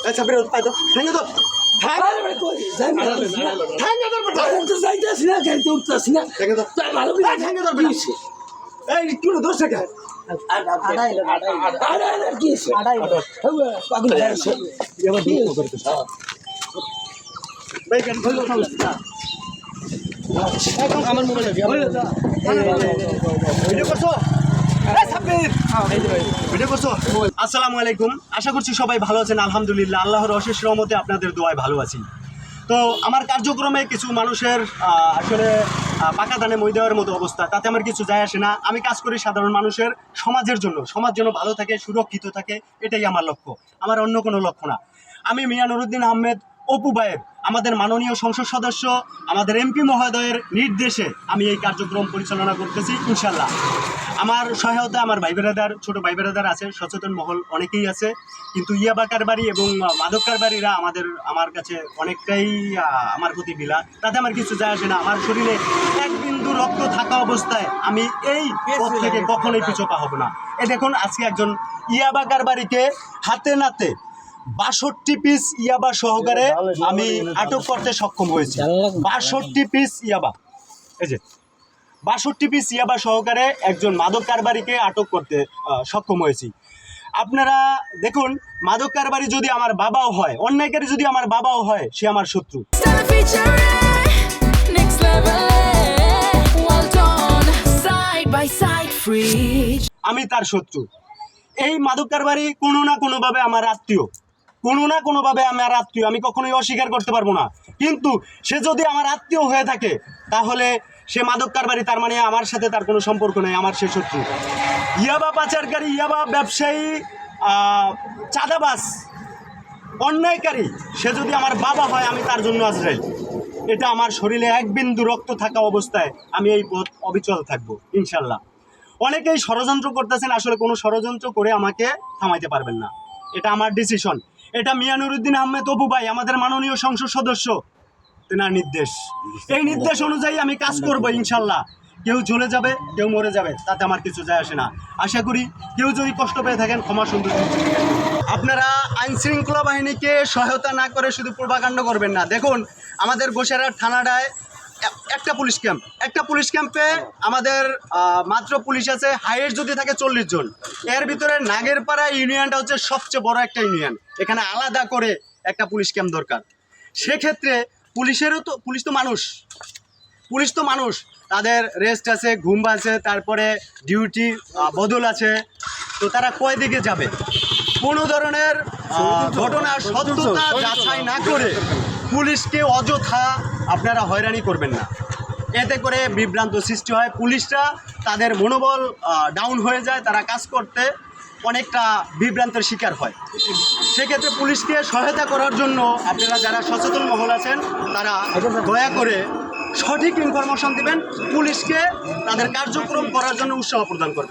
আচ্ছা বেরো পাই তো ঠেঙ্গে তো এই কি দোষ থাকে আমার মোবাইল ভিডিও করছো আসসালামু আলাইকুম। আশা করছি সবাই ভালো আছেন। আলহামদুলিল্লাহ, আল্লাহর অশেষ রহমতে আপনাদের দোয়ায় ভালো আছি। তো আমার কার্যক্রমে কিছু মানুষের আসলে পাকা দানে মই দেওয়ার মতো অবস্থা, তাতে আমার কিছু যায় আসে না। আমি কাজ করি সাধারণ মানুষের সমাজের জন্য, সমাজ যেন ভালো থাকে, সুরক্ষিত থাকে, এটাই আমার লক্ষ্য, আমার অন্য কোনো লক্ষ্য না। আমি মিয়া নুরুদ্দিন আহমেদ অপু ভাইয়ের, আমাদের মাননীয় সংসদ সদস্য, আমাদের এমপি মহোদয়ের নির্দেশে আমি এই কার্যক্রম পরিচালনা করতেছি ইনশাল্লাহ। আমার সহায়তা আমার ভাই বেরাদার, ছোটো ভাই বেরাদার আছে, সচেতন মহল অনেকেই আছে, কিন্তু ইয়াবা কারবারি এবং মাদক কারবারিরা আমার কাছে অনেকটাই আমার প্রতি বিলা, তাতে আমার কিছু যায় আসে না। আমার শরীরে এক বিন্দু রক্ত থাকা অবস্থায় আমি এই পথ থেকে কখনোই পিছু পা হব না। এই দেখুন, আজকে একজন ইয়াবা কারবারিকে হাতে নাতে ৬২ পিস ইয়াবা সহকারে আমি আটক করতে সক্ষম হয়েছি। ৬২ পিস ইয়াবা, এই যে ৬২ পিস ইয়াবা সহকারে একজন মাদক কারবারিকে আটক করতে সক্ষম হয়েছি। আপনারা দেখুন, মাদক কারবারি যদি আমার বাবাও হয়, অন্যায়কারী যদি আমার বাবাও হয়, সে আমার শত্রু। আমি তার শত্রু। এই মাদক কারবারি কোনো না কোনোভাবে আমার আত্মীয়, আমি কখনোই অস্বীকার করতে পারবো না। কিন্তু সে যদি আমার আত্মীয় হয়ে থাকে, তাহলে সে মাদক কারবারি, তার মানে আমার সাথে তার কোনো সম্পর্ক নেই, আমার সে শত্রু। ইয়াবা পাচারকারী, ইয়াবা ব্যবসায়ী, চাঁদাবাজ, অন্যায়কারী, সে যদি আমার বাবা হয়, আমি তার জন্য আজরাইল। এটা আমার শরীরে এক বিন্দু রক্ত থাকা অবস্থায় আমি এই পথ অবিচল থাকবো ইনশাল্লাহ। অনেকেই ষড়যন্ত্র করতেছেন, আসলে কোনো ষড়যন্ত্র করে আমাকে থামাইতে পারবেন না। এটা আমার ডিসিশন, এটা মিয়া নুরুদ্দিন আহমেদ অপু ভাই, আমাদের মাননীয় সংসদ সদস্য, তেনার নির্দেশ। এই নির্দেশ অনুযায়ী আমি কাজ করবো ইনশাল্লাহ। কেউ জ্বলে যাবে, কেউ মরে যাবে, তাতে আমার কিছু যায় আসে না। আশা করি কেউ যদি কষ্ট পেয়ে থাকেন, ক্ষমা সুন্দর। আপনারা আইন শৃঙ্খলা বাহিনীকে সহায়তা না করে শুধু প্রোপাগান্ড করবেন না। দেখুন, আমাদের গোসাইরহাট থানাটায় একটা পুলিশ ক্যাম্পে আমাদের মাত্র পুলিশ আছে হাইয়েস্ট যদি থাকে 40 জন। এর ভিতরে নাগেরপাড়া ইউনিয়নটা হচ্ছে সবচেয়ে বড় একটা ইউনিয়ন, এখানে আলাদা করে একটা পুলিশ ক্যাম্প দরকার। সেক্ষেত্রে পুলিশ তো মানুষ, তাদের রেস্ট আছে, ঘুম আছে, তারপরে ডিউটি বদল আছে। তো তারা কয় দিকে যাবে? কোনো ধরনের ঘটনার সত্যতা যাচাই না করে পুলিশকে অযথা আপনারা হয়রানি করবেন না। এতে করে বিভ্রান্ত সৃষ্টি হয়, পুলিশরা তাদের মনোবল ডাউন হয়ে যায়, তারা কাজ করতে অনেকটা বিভ্রান্তের শিকার হয়। সেক্ষেত্রে পুলিশকে সহায়তা করার জন্য আপনারা যারা সচেতন মহল আছেন, তারা দয়া করে সঠিক ইনফরমেশন দিবেন, পুলিশকে তাদের কার্যক্রম করার জন্য উৎসাহ প্রদান করবেন।